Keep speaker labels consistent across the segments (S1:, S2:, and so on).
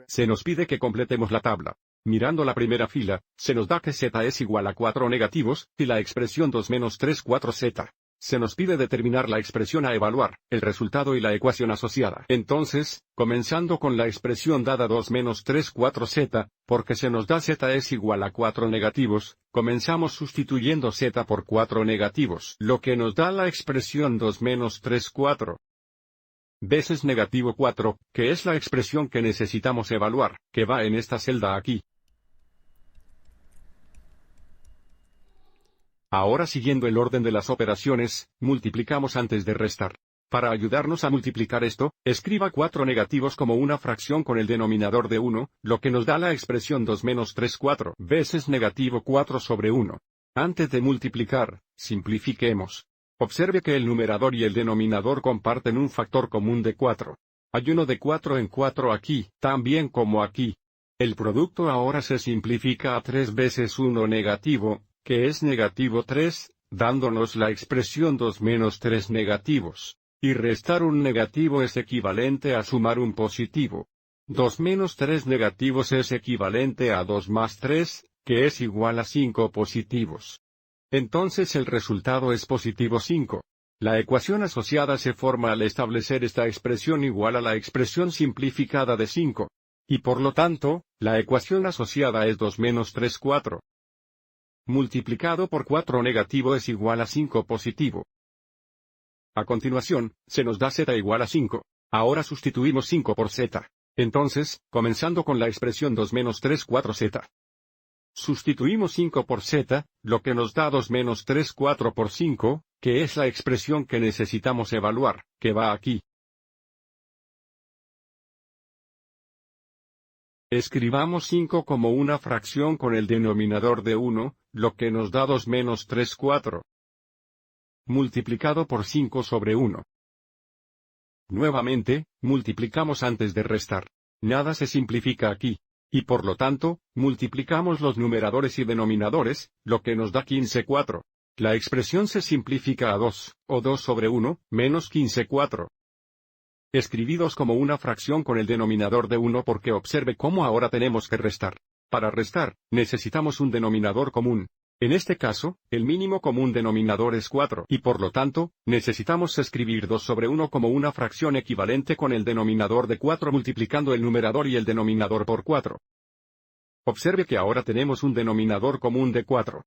S1: Se nos pide que completemos la tabla. Mirando la primera fila, se nos da que z es igual a 4 negativos, y la expresión 2 menos 3 4z. Se nos pide determinar la expresión a evaluar, el resultado y la ecuación asociada. Entonces, comenzando con la expresión dada 2 menos 3 4z, porque se nos da z es igual a 4 negativos, comenzamos sustituyendo z por 4 negativos, lo que nos da la expresión 2 menos 3 4 veces negativo 4, que es la expresión que necesitamos evaluar, que va en esta celda aquí. Ahora, siguiendo el orden de las operaciones, multiplicamos antes de restar. Para ayudarnos a multiplicar esto, escriba 4 negativos como una fracción con el denominador de 1, lo que nos da la expresión 2 menos 3 4 veces negativo 4 sobre 1. Antes de multiplicar, simplifiquemos. Observe que el numerador y el denominador comparten un factor común de 4. Hay uno de 4 en 4 aquí, también como aquí. El producto ahora se simplifica a 3 veces 1 negativo, que es negativo 3, dándonos la expresión 2 menos 3 negativos. Y restar un negativo es equivalente a sumar un positivo. 2 menos 3 negativos es equivalente a 2 más 3, que es igual a 5 positivos. Entonces el resultado es positivo 5. La ecuación asociada se forma al establecer esta expresión igual a la expresión simplificada de 5. Y por lo tanto, la ecuación asociada es 2 menos 3 4. Multiplicado por 4 negativo es igual a 5 positivo. A continuación, se nos da z igual a 5. Ahora sustituimos 5 por z. Entonces, comenzando con la expresión 2 menos 3 4z. Sustituimos 5 por z, lo que nos da 2 menos 3 4 por 5, que es la expresión que necesitamos evaluar, que va aquí. Escribamos 5 como una fracción con el denominador de 1, lo que nos da 2 menos 3 4. Multiplicado por 5 sobre 1. Nuevamente, multiplicamos antes de restar. Nada se simplifica aquí. Y por lo tanto, multiplicamos los numeradores y denominadores, lo que nos da 15 4. La expresión se simplifica a 2, o 2 sobre 1, menos 15 4. Escribidos como una fracción con el denominador de 1 porque observe cómo ahora tenemos que restar. Para restar, necesitamos un denominador común. En este caso, el mínimo común denominador es 4, y por lo tanto, necesitamos escribir 2 sobre 1 como una fracción equivalente con el denominador de 4 multiplicando el numerador y el denominador por 4. Observe que ahora tenemos un denominador común de 4.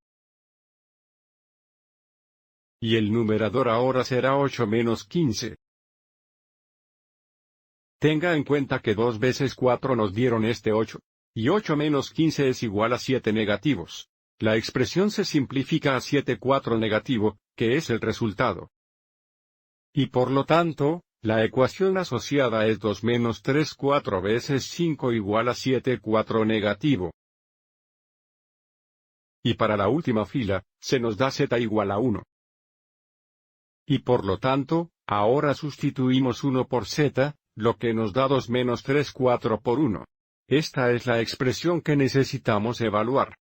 S1: Y el numerador ahora será 8 menos 15. Tenga en cuenta que 2 veces 4 nos dieron este 8. Y 8 menos 15 es igual a 7 negativos. La expresión se simplifica a 7 4 negativo, que es el resultado. Y por lo tanto, la ecuación asociada es 2 menos 3 4 veces 5 igual a 7 4 negativo. Y para la última fila, se nos da z igual a 1. Y por lo tanto, ahora sustituimos 1 por z, lo que nos da 2 menos 3 4 por 1. Esta es la expresión que necesitamos evaluar.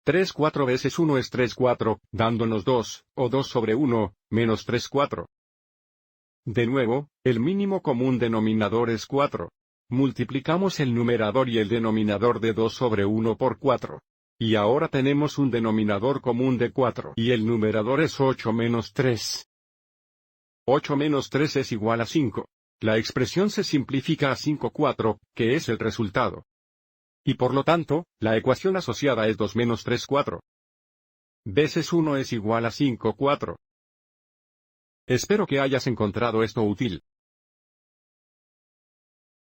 S1: 3 4 veces 1 es 3 4, dándonos 2, o 2 sobre 1, menos 3 4. De nuevo, el mínimo común denominador es 4. Multiplicamos el numerador y el denominador de 2 sobre 1 por 4. Y ahora tenemos un denominador común de 4. Y el numerador es 8 menos 3. 8 menos 3 es igual a 5. La expresión se simplifica a 5 4, que es el resultado. Y por lo tanto, la ecuación asociada es 2 menos 3 4. Veces 1 es igual a 5 4. Espero que hayas encontrado esto útil.